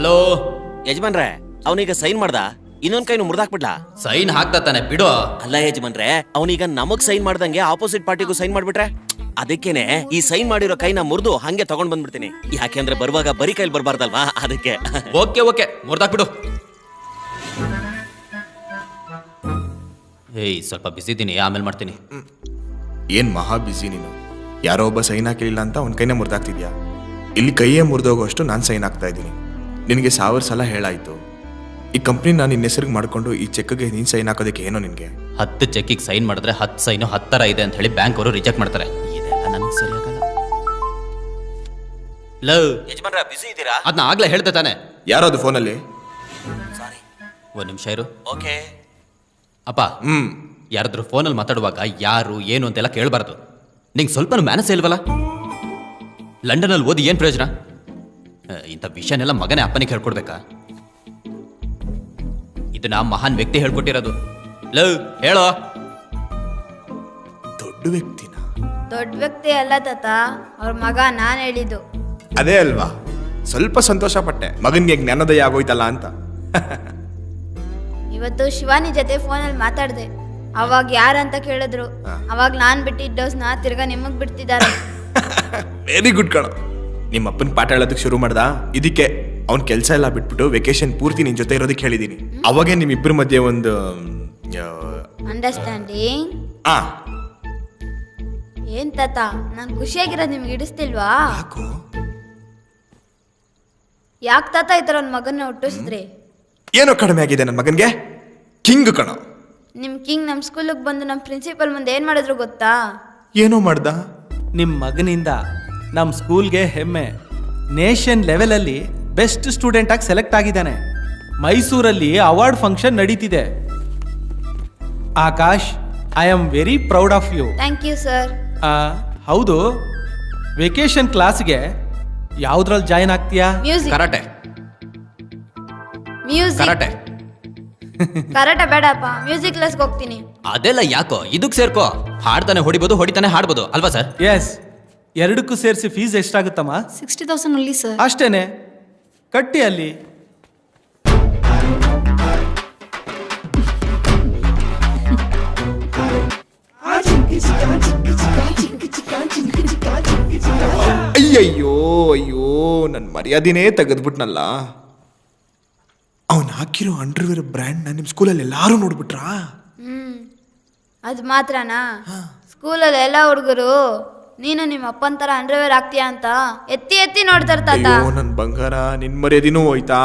Hello ಯಜಮಾನ್ರೆ, ಅವನೀಗ sign ಮಾಡ್ದ, ಇನ್ನೊಂದ್ ಕೈನು ಮುರ್ದಾಕ್ಬಿಡ್ಲಾ? ಸೈನ್ ಹಾಕ್ತಾ ತಾನೆ ಬಿಡು. ಅಲ್ಲ ಯಜಮಾನ್ರೆ, ಅವನೀಗ ನಮಗ್ ಸೈನ್ ಮಾಡ್ದಂಗೆ ಆಪೋಸಿಟ್ ಪಾರ್ಟಿಗೂ ಸೈನ್ ಮಾಡ್ಬಿಟ್ರೆ ಅದಕ್ಕೇನೆ ಈ ಸೈನ್ ಮಾಡಿರೋ ಕೈನ ಮುರಿದು ಹಂಗೆ ತಗೊಂಡ್ ಬಂದ್ಬಿಡ್ತೀನಿ. ಯಾಕೆಂದ್ರೆ ಬರುವಾಗ ಬರೀ ಕೈಲಿ ಬರ್ಬಾರ್ದಲ್ವಾ, ಅದಕ್ಕೆ. ಓಕೆ ಮುರ್ದಾಕ್ಬಿಡು. ಏಯ್ ಸ್ವಲ್ಪ ಬಿಸಿ ಇದ್ದೀನಿ, ಆಮೇಲೆ ಮಾಡ್ತೀನಿ. ಏನ್ ಮಹಾ ಬಿಸಿ ನೀನು. ಯಾರೋ ಒಬ್ಬ ಸೈನ್ ಹಾಕಿಲ್ಲ ಅಂತ ಅವ್ನ ಕೈನ ಮುರಿದಾಕ್ತಿದ್ಯಾ. ಇಲ್ಲಿ ಕೈಯೇ ಮುರಿದೋಗೋಷ್ಟು ನಾನು ಸೈನ್ ಹಾಕ್ತಾ ಇದ್ದೀನಿ. ನಿನಗೆ 1000 ಸಲ ಹೇಳಾಯ್ತು, ಈ ಕಂಪ್ನಿ ನಾನು ನಿನ್ನ ಹೆಸರಿಗೆ ಮಾಡ್ಕೊಂಡು ಈ ಚೆಕ್ಗೆ ನೀನು ಸೈನ್ ಹಾಕೋದಕ್ಕೆ ಏನೋ ನಿನಗೆ. 10 ಚೆಕ್ಕಿಗೆ ಸೈನ್ ಮಾಡಿದ್ರೆ 10 ಸೈನು 10 ತರ ಇದೆ ಅಂತ ಹೇಳಿ ಬ್ಯಾಂಕ್ ಅವರು ರಿಜೆಕ್ಟ್ ಮಾಡ್ತಾರೆ. ಇದೆಲ್ಲ ನನಗೆ ಸರಿ ಆಗಲ್ಲ. ಲವ್ ಯಜಮಾನ್ರೆ, ಬಿಸಿ ಇದ್ದೀರಾ? ಅದನ್ನ ಆಗ್ಲೇ ಹೇಳ್ದೆ ತಾನೆ. ಯಾರೋದು ಫೋನಲ್ಲಿ? ಸಾರಿ. ಒಂದ್ ನಿಮಿಷ ಇರು. ಓಕೆ. ಅಪ್ಪ, ಯಾರಾದ್ರೂ ಫೋನಲ್ಲಿ ಮಾತಾಡುವಾಗ ಯಾರು ಏನು ಅಂತೆಲ್ಲ ಕೇಳಬಾರ್ದು. ನಿಂಗೆ ಸ್ವಲ್ಪನೂ ಮ್ಯಾನಸ್ ಇಲ್ವಲ್ಲ? ಲಂಡನಲ್ಲಿ ಓದಿ ಏನು ಪ್ರಯೋಜನ? ಇಂಥ ವಿಷಯನೆಲ್ಲ ಮಗನೇ ಅಪ್ಪನಿಗೆ ಹೇಳ್ಕೊಡ್ಬೇಕಾ? ಇದನ್ನ ಮಹಾನ್ ವ್ಯಕ್ತಿ ಹೇಳ್ಕೊಟ್ಟಿರೋದು. ಲವ್ ಹೇಳೋ. ದೊಡ್ಡ ವ್ಯಕ್ತಿನ? ದೊಡ್ಡ ವ್ಯಕ್ತಿ ಅಲ್ಲ ತಾತ, ಅವ್ರ ಮಗ ನಾನು ಹೇಳಿದ್ದು. ಅದೇ ಅಲ್ವಾ, ಸ್ವಲ್ಪ ಸಂತೋಷ ಪಟ್ಟೆ ಮಗನಿಗೆ ಜ್ಞಾನೋದಯ ಆಗೋಯ್ತಲ್ಲ ಅಂತ. ಇವತ್ತು ಶಿವಾನಿ ಜೊತೆ ಫೋನಲ್ಲಿ ಮಾತಾಡ್ದೆ. ಅವಾಗ ಯಾರಂತ ಕೇಳಿದ್ರು. ಅವಾಗ ನಾನ್ ಬಿಟ್ಟಿದ್ದ ಡೋಸ್ನ ತಿರ್ಗಾ ನಿಮಗ್ ಬಿಡ್ತಿದ್ದಾರೆ. ವೆರಿ ಗುಡ್ ಕಣ. ನಿಮ್ಮ ಅಪ್ಪನ ಪಾಠ ಹೇಳೋದಕ್ಕೆ ಶುರು ಮಾಡ್ದ. ಇದಕ್ಕೆ ಅವ್ನ ಕೆಲಸ ಎಲ್ಲ ಬಿಟ್ಬಿಟ್ಟು ವೆಕೇಶನ್ ಪೂರ್ತಿ ನಿನ್ ಜೊತೆ ಇರೋದಕ್ಕೆ ಹೇಳಿದೀನಿ. ಅವಾಗೇ ನಿಮ್ಮಿಬ್ಬರ ಮಧ್ಯೆ ಒಂದು ಅಂಡರ್ಸ್ಟ್ಯಾಂಡಿಂಗ್. ಏನ್ ತಾತ, ನಾನ್ ಖುಷಿಯಾಗಿರೋದು ನಿಮ್ಗೆ ಇಡಿಸ್ತಿಲ್ವಾ? ಯಾಕೆ ತಾತ ಈ ತರ ಒಂದ್ ಮಗನ್ನ ಹುಟ್ಟಿಸಿದ್ರಿ? ಏನೋ ಕಡಿಮೆ ಆಗಿದೆ ನನ್ನ ಮಗನ್ಗೆ. ಕಿಂಗ್ ಕಣ. ನಿಮ್ ಕಿಂಗ್ ನಮ್ ಸ್ಕೂಲಿಗೆ ಬಂದು ನಮ್ ಪ್ರಿನ್ಸಿಪಲ್ ಮುಂದೆ ಏನ್ ಮಾಡಿದ್ರು ಗೊತ್ತಾ? ಏನೋ ಮಾಡ್ದ. ನಿಮ್ಮ ಮಗನಿಂದ ನಮ್ಮ ಸ್ಕೂಲ್ಗೆ ಹೆಮ್ಮೆ. ನೇಷನ್ ಲೆವೆಲಲ್ಲಿ ಬೆಸ್ಟ್ ಸ್ಟೂಡೆಂಟ್ ಆಗಿ ಸೆಲೆಕ್ಟ್ ಆಗಿದ್ದಾನೆ. ಮೈಸೂರಲ್ಲಿ ಅವಾರ್ಡ್ ಫಂಕ್ಷನ್ ನಡೀತಿದೆ. Akash, I am very proud of you. Thank you sir. ಹೌದು, ವೆಕೇಶನ್ ಕ್ಲಾಸ್ಗೆ ಯಾವ್ದ್ರಲ್ಲಿ ಜಾಯಿನ್ ಆಗ್ತೀಯಾ? Music. Karate. Music. Karate karate ಬೇಡಪ್ಪ, ಮ್ಯೂಸಿಕ್ ಕ್ಲಾಸ್ಗೆ ಹೋಗ್ತೀನಿ. ಅದೆಲ್ಲ ಯಾಕೋ, ಇದಕ್ಕೆ ಸೇರ್ಕೋ. ಹಾಡ್ತಾನೆ ಹೊಡಿಬೋದು, ಹೊಡಿತಾನೆ ಹಾಡ್ಬೋದು ಅಲ್ವಾ ಸರ್? ಎಸ್. ಎರಡಕ್ಕೂ ಸೇರಿಸಿ ಫೀಸ್ ಎಷ್ಟಾಗುತ್ತಮ್ಮ? 60,000 only, sir. ಅಷ್ಟೇನೆ, ಕಟ್ಟಿ ಅಲ್ಲಿ. ಅಯ್ಯಯ್ಯೋ ಅಯ್ಯೋ, ನನ್ನ ಮರ್ಯಾದಿನೇ ತೆಗೆದ್ಬಿಟ್ನಲ್ಲ. ಅವನು ಹಾಕಿರೋ ಅಂಡರ್ವೇರ್ ಬ್ರ್ಯಾಂಡ್ ನಿಮ್ಮ ಸ್ಕೂಲಲ್ಲಿ ಎಲ್ಲಾರು ನೋಡ್ಬಿಟ್ರಾ? ಅದು ಮಾತ್ರನಾ? ಸ್ಕೂಲಲ್ಲಿ ಎಲ್ಲ ಹುಡುಗರು ನೀನು ನಿಮ್ಮ ಅಪ್ಪನ ತರ ಅಂಡರ್ವೇರ್ ಆಗ್ತೀಯಾ ಅಂತ ಎತ್ತಿ ಎತ್ತಿ ನೋಡ್ತಾರೆ ತಾತ. ಅಯ್ಯೋ ನನ್ನ ಬಂಗಾರ, ನಿನ್ ಮರ್ಯಾದಿನೂ ಹೋಯ್ತಾ?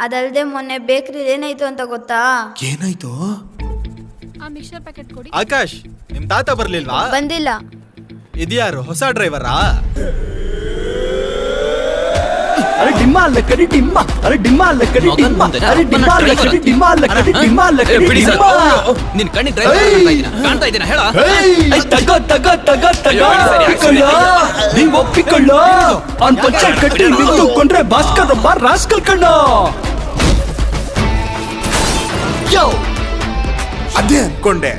ಅದಲ್ದೆ ಮೊನ್ನೆ ಬೇಕ್ರಿ ಏನಾಯ್ತು ಅಂತ ಗೊತ್ತಾ? ಏನಾಯ್ತು? ಆ ಮಿಕ್ಸರ್ ಪ್ಯಾಕೆಟ್ ಕೊಡಿ. ಆಕಾಶ್, ನಿಮ್ ತಾತ ಬರ್ಲಿಲ್ವಾ? ಬಂದಿಲ್ಲ. ಇದ್ಯಾರು ಹೊಸ ಡ್ರೈವರಾ? ಅರೆ ಡಿಮ್ಮ ಅಲ್ಲ ಕಡಿ ಡಿಮ್ಮ, ಅರೆ ಡಿಮ್ಮ ಅಲ್ಲ ಕಡಿ ಡಿಮ್ಮ, ಅರೆ ಡಿಮ್ಮ ಅಲ್ಲ ಕಡಿ ಡಿಮ್ಮ ಅಲ್ಲ ಕಡಿ ಡಿಮ್ಮ ಅಲ್ಲ ಕಡಿ ಡಿಮ್ಮ. ನಿನ್ ಕಣ್ಣಿಗೆ ಡ್ರೈವರ್ ಕಾಣ್ತಾ ಇದ್ದೀನ ಹೇಳ. ತಗ ತಗ ತಗ ತಗ ಒಪ್ಪಿಕೊಳ್ಳ, ನೀವ್ ಒಪ್ಪಿಕೊಳ್ಳ. ಅವ್ನ್ ಪಂಚಾಯತ್ ಕಟ್ಟಿ ನಿಂತುಕೊಂಡ್ರೆ ಭಾಸ್ಕರ್ ಒಬ್ಬ ರಾಸ್ಕಲ್ ಕಣ್ಣ. ಅದೇ ಅನ್ಕೊಂಡೆ.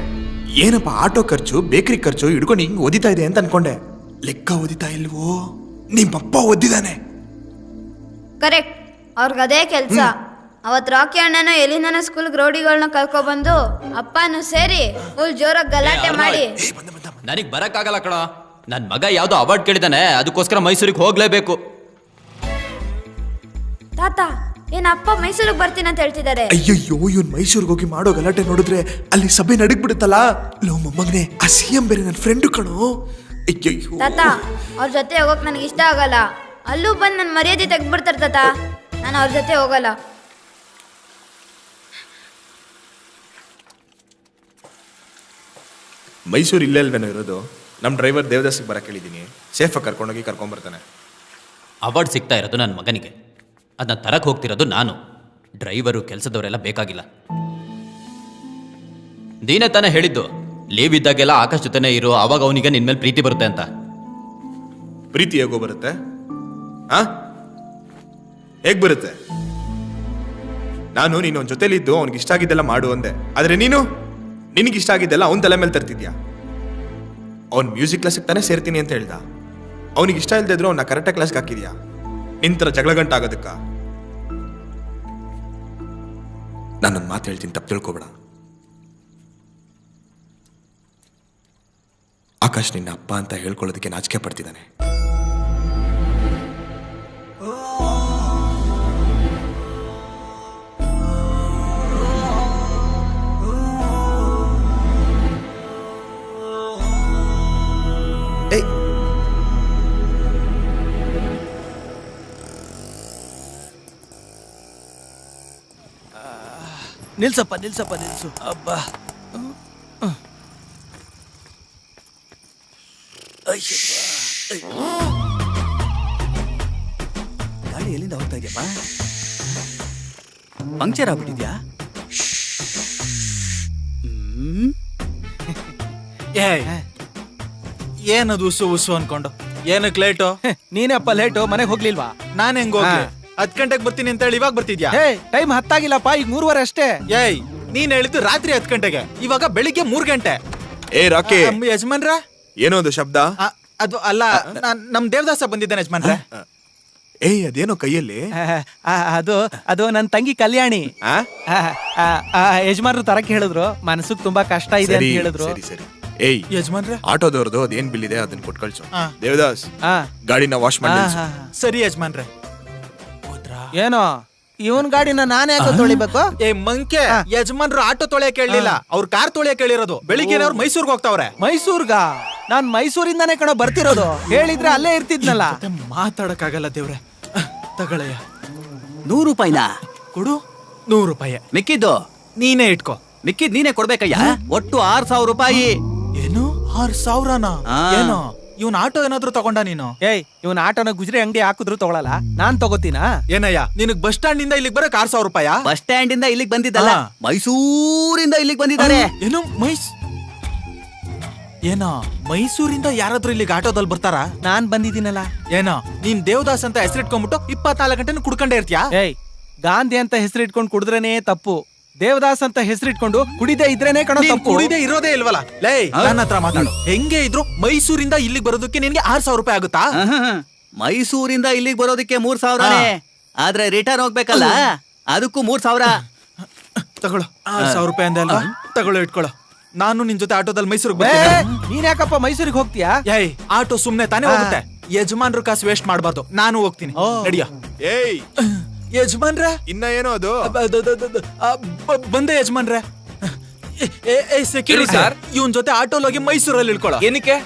ಏನಪ್ಪ ಆಟೋ ಖರ್ಚು, ಬೇಕರಿ ಖರ್ಚು ಹಿಡ್ಕೊಂಡು ಹಿಂಗ್ ಓದಿತಾ ಇದೆ ಅಂತ ಅನ್ಕೊಂಡೆ. ಲೆಕ್ಕ ಓದಿತಾ ಇಲ್ವೋ? ನಿಮ್ಮಪ್ಪ ಓದಿದಾನೆ. ಕರೆಕ್ಟ್, ಅವ್ರಿಗೆ ಅದೇ ಕೆಲಸ. ಅವತ್ ರಾಕಿ ಅಣ್ಣನೋ ಎಲ್ಲಿಂದನೋ ಸ್ಕೂಲ್ ರೌಡಿಗಳನ್ನ ಕರ್ಕೊಬಂದು ಅಪ್ಪನೂ ಸೇರಿ ಫುಲ್ ಜೋರಾಗಿ ಗಲಾಟೆ ಮಾಡಿ. ನನಗ್ ಬರಕ್ಕಾಗಲ್ಲ ಕಣ. ನನ್ ಮಗ ಯಾವ್ದೋ ಅವಾರ್ಡ್ ಕೇಳಿದಾನೆ, ಅದಕ್ಕೋಸ್ಕರ ಮೈಸೂರಿಗೆ ಹೋಗ್ಲೇಬೇಕು. ತಾತ, ಏನ್ ಅಪ್ಪ ಮೈಸೂರಿಗೆ ಬರ್ತೀನಿ ಅಂತ ಹೇಳ್ತಿದ್ದಾರೆ? ಅಯ್ಯಯ್ಯೋ, ಇವನ್ ಮೈಸೂರಿಗೆ ಹೋಗಿ ಮಾಡೋ ಗಲಾಟೆ ನೋಡಿದ್ರೆ ಅಲ್ಲಿ ಸಭೆ ನಡಗ್ಬಿಡುತ್ತಲ್ಲ. ಲೋ ಮೊಮ್ಮಗನೆ, ಆ CM ಬೇರೆ ನನ್ನ ಫ್ರೆಂಡು ಕಣೋ. ಅಯ್ಯಯ್ಯೋ ತಾತ, ಅವ್ರ ಜೊತೆ ಹೋಗಕ್ ನನಗೆ ಇಷ್ಟ ಆಗಲ್ಲ. ಅಲ್ಲೂ ಬಂದು ನನ್ನ ಮರ್ಯಾದೆ ತೆಗ್ದ್ಬಿಡ್ತಾರೆ ತಾತ. ನಾನು ಅವ್ರ ಜೊತೆ ಹೋಗಲ್ಲ. ಮೈಸೂರು ಇಲ್ಲೇ ಅಲ್ವೇನೋ ಇರೋದು. ನಮ್ಮ ಡ್ರೈವರ್ ದೇವದಾಸಿಗೆ ಬರಕ್ಕೆ ಹೇಳಿದ್ದೀನಿ. ಸೇಫಾಗಿ ಕರ್ಕೊಂಡೋಗಿ ಕರ್ಕೊಂಬರ್ತಾನೆ. ಅವಾರ್ಡ್ ಸಿಗ್ತಾ ಇರೋದು ನನ್ನ ಮಗನಿಗೆ, ಅದನ್ನ ತರಕ್ ಹೋಗ್ತಿರೋದು ನಾನು. ಡ್ರೈವರು ಕೆಲಸದವರೆಲ್ಲ ಬೇಕಾಗಿಲ್ಲ. ದೀನೇ ತಾನೇ ಹೇಳಿದ್ದು, ಲೀವ್ ಇದ್ದಾಗೆಲ್ಲ ಆಕಾಶ್ ಜೊತೆನೇ ಇರು, ಅವಾಗ ಅವನಿಗೆ ನಿನ್ಮೇಲೆ ಪ್ರೀತಿ ಬರುತ್ತೆ ಅಂತ. ಪ್ರೀತಿ ಹೇಗೋ ಬರುತ್ತೆ? ಹೇಗ್ ಬರುತ್ತೆ? ನಾನು ನೀನು ಅವನ ಜೊತೆಲಿದ್ದು ಅವ್ನಿಗೆ ಇಷ್ಟ ಆಗಿದ್ದೆಲ್ಲ ಮಾಡು ಅಂದೆ. ಆದ್ರೆ ನೀನು ನಿನಗಿಷ್ಟ ಆಗಿದ್ದೆಲ್ಲ ಅವನ ತಲೆ ಮೇಲೆ ತರ್ತಿದ್ಯಾ. ಅವ್ನು ಮ್ಯೂಸಿಕ್ ಕ್ಲಾಸಿಗೆ ತಾನೇ ಸೇರ್ತೀನಿ ಅಂತ ಹೇಳ್ದ. ಅವನಿಗೆ ಇಷ್ಟ ಇಲ್ಲದೆ ಇದ್ರು ಅವ್ನ ಕರೆಕ್ಟಾಗಿ ಕ್ಲಾಸ್ಗೆ ಹಾಕಿದ್ಯಾ. ಇಂತರ ಜಗಳ ಗಂಟಾಗೋದಕ್ಕ? ನಾನೊಂದು ಮಾತು ಹೇಳ್ತೀನಿ, ತಪ್ಪು ತಿಳ್ಕೊಬೇಡ. ಆಕಾಶ್ ನಿನ್ನ ಅಪ್ಪ ಅಂತ ಹೇಳ್ಕೊಳ್ಳೋದಕ್ಕೆ ನಾಚಿಕೆ ಪಡ್ತಿದ್ದಾನೆ. ಏಯ್, ನಿಲ್ಸಪ್ಪ ನಿಲ್ಸು. ಅಬ್ಬಾ. ಗಾಡಿ ಎಲ್ಲಿಂದ ಹೋಗ್ತಾ ಇದೆಯಪ್ಪ? ಪಂಕ್ಚರ್ ಆಗ್ಬಿಟ್ಟಿದ್ಯಾ? ಏಯ್ ಏನದು ಉಸು ಅನ್ಕೊಂಡು ಏನಕ್ಕೆ ಲೇಟು? ನೀನಪ್ಪ ಲೇಟು, ಮನೆಗೆ ಹೋಗ್ಲಿಲ್ವಾ? ನಾನ್ ಹೆಂಗ್ ಹೋಗ್ಲಿ? 10 ಗಂಟೆಗೆ ಬರ್ತೀನಿ ಅಂತ ಹೇಳಿ ಇವಾಗ ಬರ್ತಿದ್ಯಾ? ಹೇ, ಟೈಮ್ 10 ಆಗಿಲ್ಲಪ್ಪ, ಈಗ 3:15 ಅಷ್ಟೇ. ಏಯ್ ನೀನ್ ಹೇಳಿದ್ದು ರಾತ್ರಿ 10 ಗಂಟೆಗೆ, ಇವಾಗ ಬೆಳಿಗ್ಗೆ 3 ಗಂಟೆ. ಏ ರಾಕಿ, ಯಜಮಾನ್ರ ಏನೋ ಅದು ಶಬ್ದ? ಅದು ಅಲ್ಲ, ನಮ್ ದೇವದಾಸ ಬಂದಿದ್ದಾನೆ ಯಜಮಾನ್ರೆ. ಏಯ್, ಅದೇನೋ ಕೈಯಲ್ಲಿ? ಅದು ನನ್ನ ತಂಗಿ ಕಲ್ಯಾಣಿ. ಆ? ಯಜಮಾನ್ರು ತರಕ್ ಹೇಳಿದ್ರು, ಮನಸ್ಸಿಗೆ ತುಂಬಾ ಕಷ್ಟ ಇದೆ ಅಂತ ಸರಿ ಹೇಳಿದ್ರು. ಸರಿ ಸರಿ. ಏಯ್, ಯಜಮಾನ್ರೆ ಆಟೋದವ್ರದ್ದು ಅದೇನ್ ಬಿಲ್ ಇದೆ ಅದನ್ನ ಕೊಟ್ಟು ಕಳ್ಸು. ಆ. ದೇವದಾಸ್, ಆ, ಗಾಡಿನ ವಾಶ್ ಮಾಡಿ ನಿಲ್ಸು. ಸರಿ ಯಜಮಾನ್ರೆ. ಏನೋ ಇವನ್ ಗಾಡಿನ ನಾನೇ ಯಾಕೆ ತೊಳಿಬೇಕು? ಏ ಮಂಕೆ, ಯಜಮಾನ್ರು ಆಟೋ ತೊಳೆಯಕ್ ಕೇಳಲಿಲ್ಲ, ಅವ್ರು ಕಾರ್ ತೊಳೆಯಕ್ ಕೇಳಿರೋದು. ಬೆಳಿಗ್ಗೆ ಅವ್ರು ಮೈಸೂರ್ಗೆ ಹೋಗ್ತಾವ್ರೆ. ಮೈಸೂರ್ಗ? ನಾನ್ ಮೈಸೂರಿಂದಾನೇ ಕಣ ಬರ್ತಿರೋದು. ಹೇಳಿದ್ರೆ ಅಲ್ಲೇ ಇರ್ತಿದ್ನಲ್ಲ. ಮಾತಾಡಕ್ಕಾಗಲ್ಲ ದೇವ್ರೆ. ತಗೊಳಯ್ಯ, 100 ರೂಪಾಯಿನಾ? ಕೊಡು. 100 ರೂಪಾಯಿ ಮಿಕ್ಕಿದ್ದು ನೀನೇ ಇಟ್ಕೋ. ಮಿಕ್ಕಿದ್ ನೀನೇ ಕೊಡ್ಬೇಕಯ್ಯ. ಒಟ್ಟು 6,000 ರೂಪಾಯಿ. ಏನು 6,000ನಾ? ಆ. ಏನು ಇವನ್ ಆಟೋ ಏನಾದ್ರು ತಗೊಂಡ ನೀನು? ಏಯ್, ಇವನ್ ಆಟೋನ ಗುಜ್ರಿ ಅಂಗಡಿ ಹಾಕಿದ್ರು ತಗೊಳಲ್ಲ, ನಾನ್ ತಗೋತೀನಾ? ಏನಯ್ಯ ನಿನಗ್ ಬಸ್ ಸ್ಟಾಂಡ್ ಇಂದ ಇಲ್ಲಿಗೆ ಬರಕ್ 6,000 ರೂಪಾಯ? ಬಸ್ ಸ್ಟ್ಯಾಂಡ್ ಇಂದ ಇಲ್ಲಿಗೆ ಬಂದಿದ್ದಲ್ಲ, ಆ. ಮೈಸೂರಿಂದ ಇಲ್ಲಿಗೆ ಬಂದಿದ್ದಾರೆ. ಏನು ಏನೋ ಮೈಸೂರಿಂದ ಯಾರಾದ್ರೂ ಇಲ್ಲಿಗೆ ಆಟೋದಲ್ಲಿ ಬರ್ತಾರ? ನಾನ್ ಬಂದಿದ್ದೀನಲ್ಲ. ಏನೋ ನೀನ್ ದೇವದಾಸ್ ಅಂತ ಹೆಸರಿಟ್ಕೊಂಡ್ಬಿಟ್ಟು 24 ಗಂಟೆ ಕುಡ್ಕೊಂಡೇ ಇರ್ತೀಯಾ? ಏಯ್, ಗಾಂಧಿ ಅಂತ ಹೆಸರಿಟ್ಕೊಂಡು ಕುಡಿದ್ರೇನೆ ತಪ್ಪು. ದೇವದಾಸ್ ಅಂತ ಹೆಸರಿಟ್ಕೊಂಡು ಕುಡಿದೇ ಇದ್ರೇನೆ ಕಣ ನೀನ್ ತಪ್ಪು. ಕುಡಿದೇ ಇರೋದೇ ಇಲ್ವಲ್ಲ. ಲೇ ನನ್ನ ಹತ್ರ ಮಾತಾಡು. ಹೆಂಗೆ ಇದ್ರು ಮೈಸೂರಿಂದ ಇಲ್ಲಿಗೆ ಬರೋದಕ್ಕೆ ನಿನ್ಗೆ 6,000 ರೂಪಾಯಿ ಆಗುತ್ತಾ? ಮೈಸೂರಿಂದ ಇಲ್ಲಿಗೆ ಬರೋದಕ್ಕೆ 3,000ನೇ. ಆದ್ರೆ ರಿಟರ್ನ್ ಹೋಗ್ಬೇಕಲ್ಲ, ಅದಕ್ಕೂ 3,000. ತಗೊಳ್ಳೋ, 6,000 ರೂಪಾಯಿ ಅಂದೆ ಅಲ್ವಾ? ತಗೊಳ್ಳೋ, ಇಟ್ಕೊಳ್ಳೋ. ನಾನು ನಿನ್ ಜೊತೆ ಆಟೋದಲ್ಲಿ ಮೈಸೂರಿಗೆ ಏ, ಬರ್ತೀನಿ. ನೀನ್ ಯಾಕಪ್ಪ ಮೈಸೂರಿಗೆ ಹೋಗ್ತೀಯಾ? ಏಯ್ ಆಟೋ ಸುಮ್ನೆ ತಾನೇ ಹೋಗುತ್ತೆ. ಯಜಮಾನ್ರು ಕಾಸು ವೇಸ್ಟ್ ಮಾಡ್ಬಾರ್ದು. ನಾನು ಹೋಗ್ತೀನಿ. ಓ. ನಡಿಯೋ. ಏಯ್, ಯಜಮಾನ್ರೆ, ಇನ್ನ ಏನೋ ಅದು? ಬಂದೆ ಯಜಮಾನ್ರೆ. ಸೆಕ್ಯೂರಿಟಿ ಸರ್, ಇವನ್ ಜೊತೆ ಆಟೋಲ್ ಹೋಗಿ ಮೈಸೂರಲ್ಲಿ ಇಳ್ಕೊಳ್ಳೋ. ಏನಕ್ಕೆ?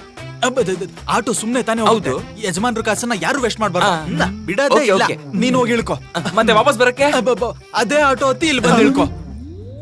ಆಟೋ ಸುಮ್ನೆ ತಾನೇ ಹೋಗುತ್ತೆ. ಯಜಮಾನ್ರ ಕಾಸನ್ನ ಯಾರು ವೇಸ್ಟ್ ಮಾಡ್ಬಾರ್ದು. ಬಿಡೋದೇ ಇಲ್ಲ. ನೀನ್ ಹೋಗಿ ಇಳ್ಕೊ. ಮತ್ತೆ ವಾಪಸ್ ಬರಕ್ಕೆ? ಅದೇ ಆಟೋ ಹತ್ತಿ ಇಲ್ಲಿ ಬಂದು ಇಳ್ಕೊ.